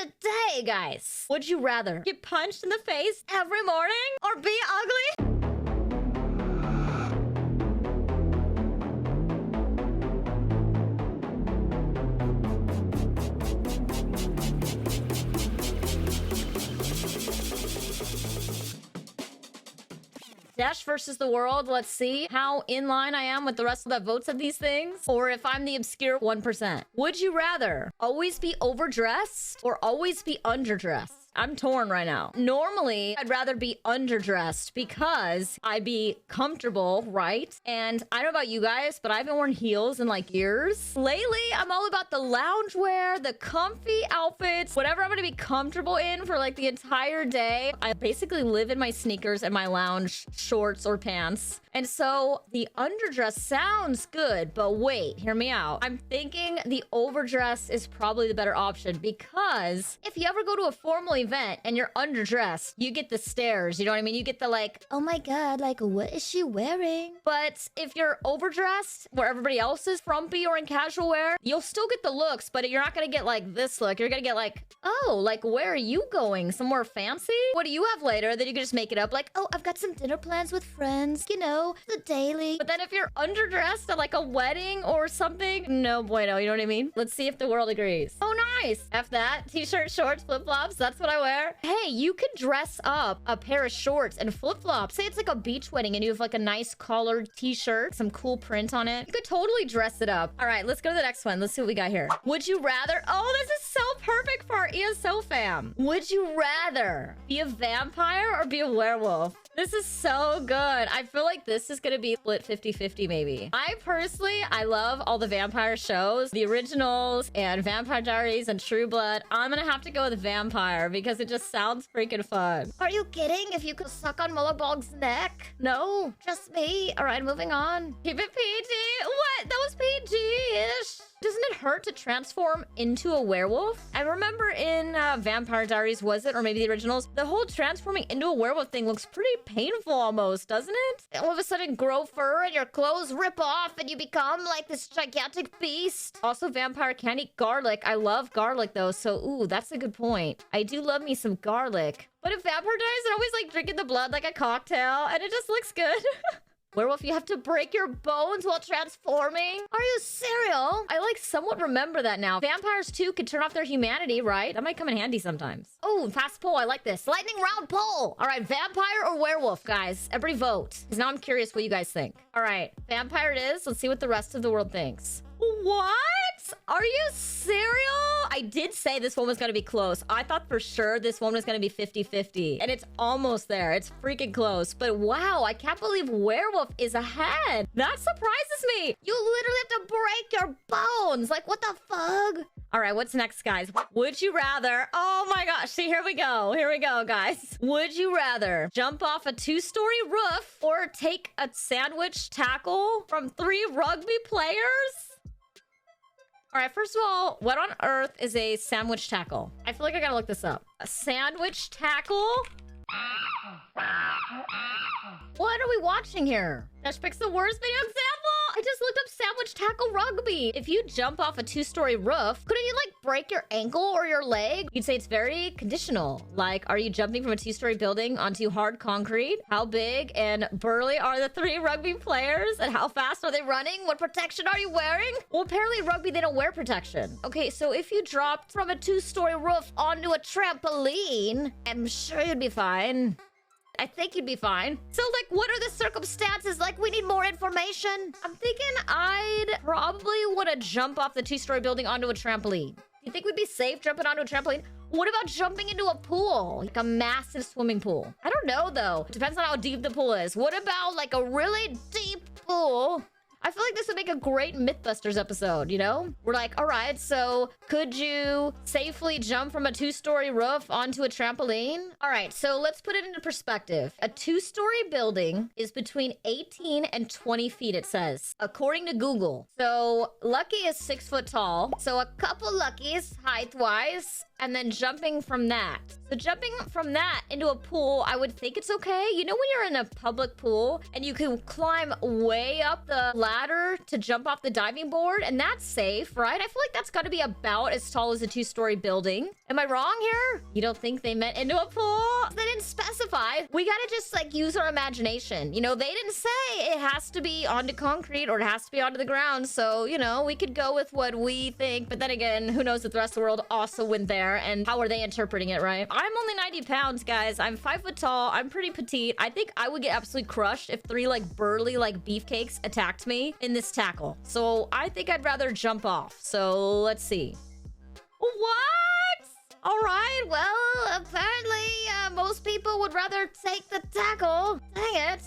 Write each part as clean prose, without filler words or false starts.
the day, guys. Would you rather get punched in the face every morning or be ugly? Dash versus the world. Let's see how in line I am with the rest of the votes of these things, or if I'm the obscure 1%. Would you rather always be overdressed or always be underdressed? I'm torn right now. Normally, I'd rather be underdressed because I'd be comfortable, right? And I don't know about you guys, but I haven't worn heels in like years. Lately, I'm all about the loungewear, the comfy outfits, whatever I'm gonna be comfortable in for like the entire day. I basically live in my sneakers and my lounge shorts or pants. And so the underdress sounds good, but wait, hear me out. I'm thinking the overdress is probably the better option because if you ever go to a formal event and you're underdressed, you get the stares, you know what I mean? You get the like, oh my god, like what is she wearing? But if you're overdressed where everybody else is frumpy or in casual wear, you'll still get the looks, but you're not gonna get like this look. You're gonna get like, oh, like where are you going? Somewhere fancy? What do you have later? Then you can just make it up like, oh, I've got some dinner plans with friends, you know, the daily. But then if you're underdressed at like a wedding or something, no bueno, you know what I mean? Let's see if the world agrees. Oh, nice. F that. T-shirt, shorts, flip-flops, that's what I wear. Hey, you could dress up a pair of shorts and flip-flops. Say it's like a beach wedding and you have like a nice collared t-shirt, some cool print on it. You could totally dress it up. All right, let's go to the next one. Let's see what we got here. Would you rather... Oh, this is so perfect for our ESO fam. Would you rather be a vampire or be a werewolf? This is so good. I feel like this is gonna be split 50-50 maybe. I love all the vampire shows, the originals and Vampire Diaries and True Blood. I'm gonna have to go with vampire because it just sounds freaking fun. Are you kidding? If you could suck on Mullerbog's neck? No, just me. All right, moving on. Keep it PG. What? That was PG-ish. Doesn't it hurt to transform into a werewolf? I remember in Vampire Diaries, was it? Or maybe the originals? The whole transforming into a werewolf thing looks pretty painful almost, doesn't it? All of a sudden grow fur and your clothes rip off and you become like this gigantic beast. Also, vampire can't eat garlic. I love garlic though, so ooh, that's a good point. I do love me some garlic. But if vampire dies, they're always like drinking the blood like a cocktail and it just looks good. Werewolf, you have to break your bones while transforming? Are you serial? I like somewhat remember that now. Vampires too could turn off their humanity, right? That might come in handy sometimes. Oh, fast poll. I like this. Lightning round poll. All right, vampire or werewolf, guys? Everybody vote. Because now I'm curious what you guys think. All right, vampire it is. Let's see what the rest of the world thinks. What? Are you serial? I did say this one was going to be close. I thought for sure this one was going to be 50-50. And it's almost there. It's freaking close. But wow, I can't believe werewolf is ahead. That surprises me. You literally have to break your bones. Like, what the fuck? All right, what's next, guys? Would you rather... Oh my gosh. See, here we go. Here we go, guys. Would you rather jump off a 2-story roof or take a sandwich tackle from 3 rugby players? All right, first of all, what on earth is a sandwich tackle? I feel like I gotta look this up. A sandwich tackle? What are we watching here? Dash picks the worst video example? I just looked up sandwich tackle rugby. If you jump off a 2-story roof, couldn't you like break your ankle or your leg? You'd say it's very conditional. Like, are you jumping from a 2-story building onto hard concrete? How big and burly are the 3 rugby players? And how fast are they running? What protection are you wearing? Well, apparently rugby, they don't wear protection. Okay, so if you dropped from a 2-story roof onto a trampoline, I'm sure you'd be fine. I think you'd be fine. So, like, what are the circumstances? Like, we need more information. I'm thinking I'd probably want to jump off the 2-story building onto a trampoline. Do you think we'd be safe jumping onto a trampoline? What about jumping into a pool? Like a massive swimming pool? I don't know, though. It depends on how deep the pool is. What about, like, a really deep pool? I feel like this would make a great Mythbusters episode, you know? We're like, all right, so could you safely jump from a 2-story roof onto a trampoline? All right, so let's put it into perspective. A 2-story building is between 18 and 20 feet, it says, according to Google. So Lucky is 6 foot tall. So a couple Luckies, height-wise, and then jumping from that. So jumping from that into a pool, I would think it's okay. You know when you're in a public pool and you can climb way up the ladder to jump off the diving board, and that's safe, right? I feel like that's got to be about as tall as a 2-story building. Am I wrong here? You don't think they meant into a pool? They didn't specify. We gotta just like use our imagination. You know, they didn't say it has to be onto concrete or it has to be onto the ground. So, you know, we could go with what we think. But then again, who knows if the rest of the world also went there and how are they interpreting it, right? I'm only 90 pounds, guys. I'm 5 foot tall. I'm pretty petite. I think I would get absolutely crushed if 3 like burly like beefcakes attacked me in this tackle. So I think I'd rather jump off. So let's see. What? All right, well, apparently most people would rather take the tackle. Dang it.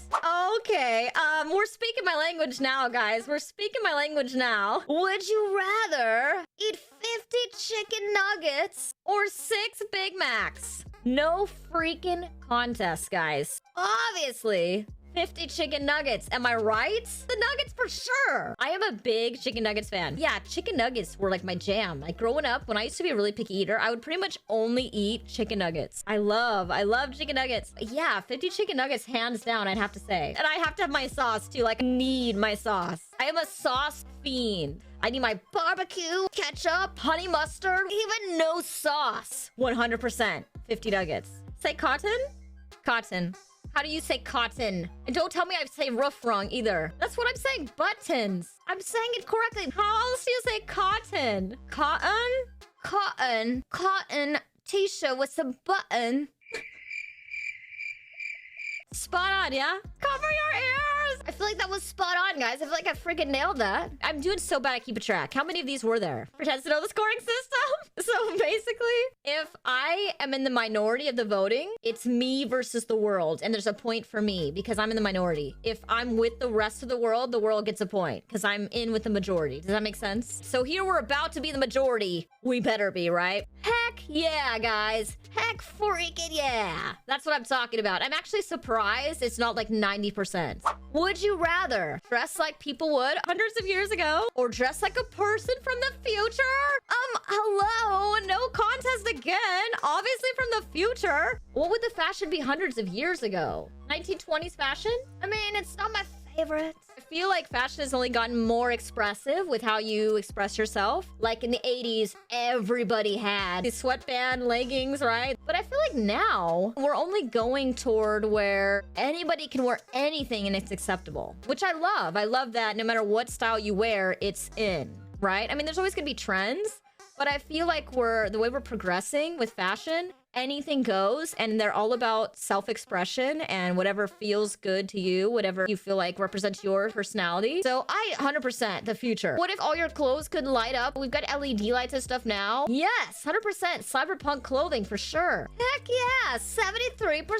Okay, we're speaking my language now, guys. We're speaking my language now. Would you rather eat 50 chicken nuggets or 6 Big Macs? No freaking contest, guys. Obviously, 50 chicken nuggets. Am I right? The nuggets for sure. I am a big chicken nuggets fan. Yeah, chicken nuggets were like my jam. Like growing up, when I used to be a really picky eater, I would pretty much only eat chicken nuggets. I love chicken nuggets. Yeah, 50 chicken nuggets, hands down, I'd have to say. And I have to have my sauce too. Like, I need my sauce. I am a sauce fiend. I need my barbecue, ketchup, honey mustard, even no sauce. 100%. 50 nuggets. Say cotton? Cotton. How do you say cotton? And don't tell me I say roof wrong either. That's what I'm saying. Buttons. I'm saying it correctly. How else do you say cotton? Cotton? Cotton. Cotton t-shirt with some button. Spot on, yeah? Cover your ears! I feel like that was spot on, guys. I feel like I freaking nailed that. I'm doing so bad at keeping track. How many of these were there? Pretends to know the scoring system? So basically, if I am in the minority of the voting, it's me versus the world. And there's a point for me because I'm in the minority. If I'm with the rest of the world gets a point because I'm in with the majority. Does that make sense? So here we're about to be the majority. We better be, right? Heck yeah, guys. Heck freaking yeah. That's what I'm talking about. I'm actually surprised it's not like 90%. Would you rather dress like people would hundreds of years ago or dress like a person from the future? Hello, no contest again. Obviously from the future. What would the fashion be hundreds of years ago? 1920s fashion? I mean, it's not my favorite. I feel like fashion has only gotten more expressive with how you express yourself. Like in the 80s, everybody had these sweatband leggings, right? But I feel like now we're only going toward where anybody can wear anything and it's acceptable, which I love. I love that no matter what style you wear, it's in, right? I mean, there's always gonna be trends, but I feel like the way we're progressing with fashion, anything goes, and they're all about self-expression and whatever feels good to you, whatever you feel like represents your personality. So I 100% the future. What if all your clothes could light up? We've got LED lights and stuff now. Yes, 100% cyberpunk clothing for sure. Heck yeah, 73%.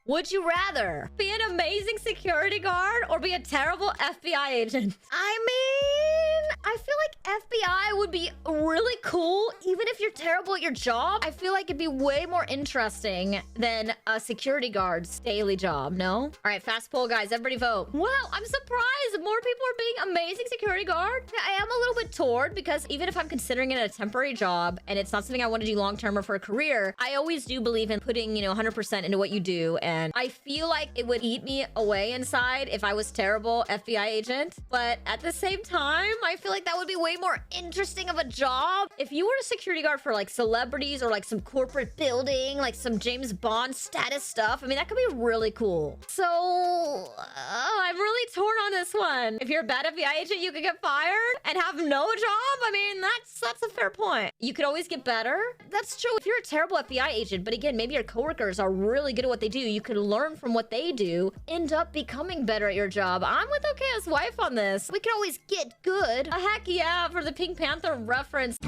Would you rather be an amazing security guard or be a terrible FBI agent? I mean, I feel like FBI would be really cool even if you're terrible at your job. I feel like it'd be way more interesting than a security guard's daily job, no? All right, fast poll, guys. Everybody vote. Wow, I'm surprised more people are being amazing security guard. I am a little bit torn because even if I'm considering it a temporary job and it's not something I want to do long-term or for a career, I always do believe in putting, 100% into what you do. And I feel like it would eat me away inside if I was terrible FBI agent. But at the same time, I feel like that would be way more interesting of a job. If you were a security guard for like celebrities or like some corporate building, like some James Bond status stuff, I mean, that could be really cool. So I'm really torn on this one. If you're a bad FBI agent, you could get fired and have no job. I mean, that's a fair point. You could always get better. That's true if you're a terrible FBI agent, but again, maybe your coworkers are really good at what they do. You could learn from what they do, end up becoming better at your job. I'm with Okaya's wife on this. We can always get good. Heck yeah, for the Pink Panther reference.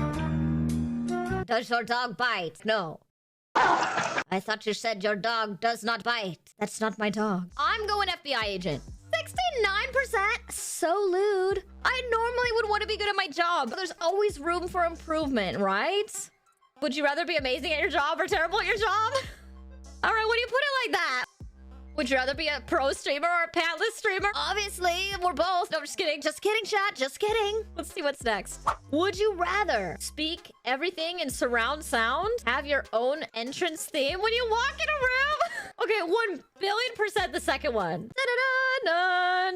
Does your dog bite? No. I thought you said your dog does not bite. That's not my dog. I'm going FBI agent. 69%? So lewd. I normally would want to be good at my job, but there's always room for improvement, right? Would you rather be amazing at your job or terrible at your job? All right, when you put it like that. Would you rather be a pro streamer or a pantless streamer? Obviously, we're both. No, I'm just kidding. Just kidding, chat. Just kidding. Let's see what's next. Would you rather speak everything in surround sound? Have your own entrance theme when you walk in a room? Okay, 1,000,000,000% the second one. How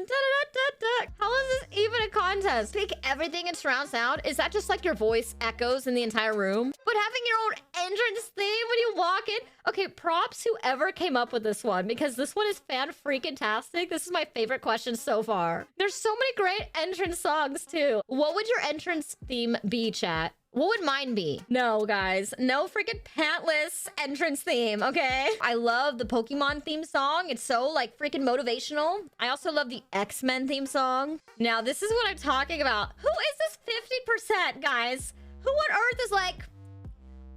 is this even a contest? Speak everything in surround sound? Is that just like your voice echoes in the entire room? But having your own entrance theme when you walk in? Okay, props whoever came up with this one, because this one is fan-freaking-tastic. This is my favorite question so far. There's so many great entrance songs, too. What would your entrance theme be, chat? What would mine be? No, guys. No freaking pantless entrance theme, okay? I love the Pokemon theme song. It's so, like, freaking motivational. I also love the X-Men theme song. Now, this is what I'm talking about. Who is this 50%, guys? Who on earth is, like,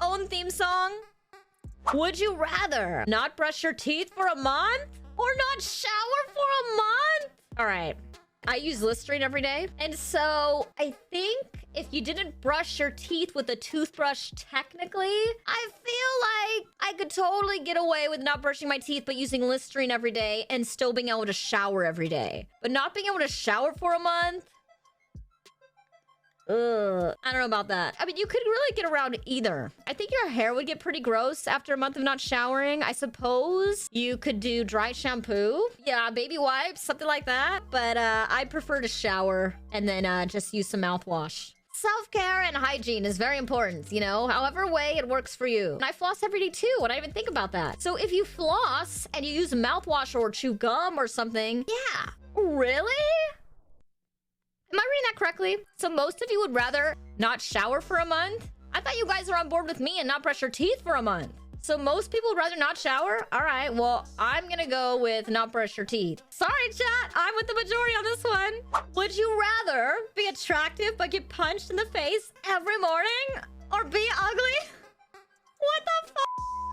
own theme song? Would you rather not brush your teeth for a month or not shower for a month? All right. I use Listerine every day. And so I think if you didn't brush your teeth with a toothbrush, technically, I feel like I could totally get away with not brushing my teeth, but using Listerine every day and still being able to shower every day. But not being able to shower for a month? Ugh, I don't know about that. I mean, you could really get around either. I think your hair would get pretty gross after a month of not showering. I suppose you could do dry shampoo. Yeah, baby wipes, something like that. But I prefer to shower and then just use some mouthwash. Self-care and hygiene is very important, you know, however way it works for you. And I floss every day too, and I didn't even think about that. So if you floss and you use mouthwash or chew gum or something, yeah. Really? Am I reading that correctly? So most of you would rather not shower for a month? I thought you guys are on board with me and not brush your teeth for a month. So most people would rather not shower? All right, well, I'm gonna go with not brush your teeth. Sorry, chat, I'm with the majority on this one. Would you rather be attractive but get punched in the face every morning? Or be ugly? What the fuck?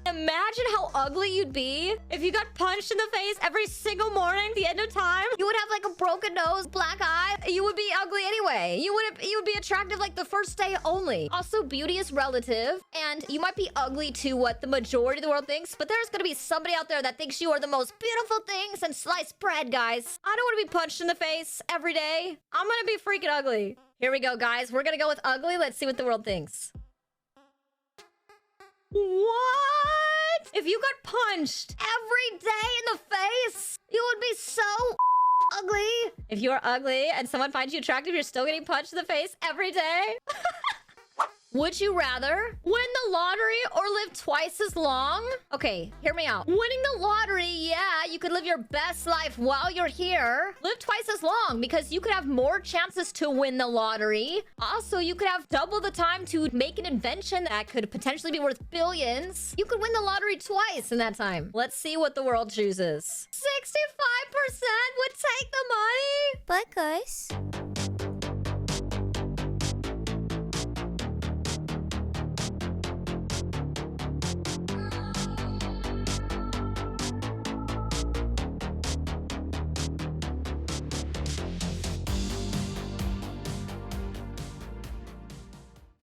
Imagine how ugly you'd be if you got punched in the face every single morning at the end of time. You would have like a broken nose, black eye. You would be ugly anyway. You would be attractive like the first day only. Also, beauty is relative, and you might be ugly to what the majority of the world thinks, but there's gonna be somebody out there that thinks you are the most beautiful thing since sliced bread, guys. I don't want to be punched in the face every day. I'm gonna be freaking ugly. Here we go, guys. We're gonna go with ugly. Let's see what the world thinks. What? If you got punched every day in the face, you would be so ugly. If you're ugly and someone finds you attractive, you're still getting punched in the face every day? Would you rather win the lottery or live twice as long? Okay, hear me out. Winning the lottery, yeah, you could live your best life while you're here. Live twice as long because you could have more chances to win the lottery. Also, you could have double the time to make an invention that could potentially be worth billions. You could win the lottery twice in that time. Let's see what the world chooses. 65% would take the money. But guys...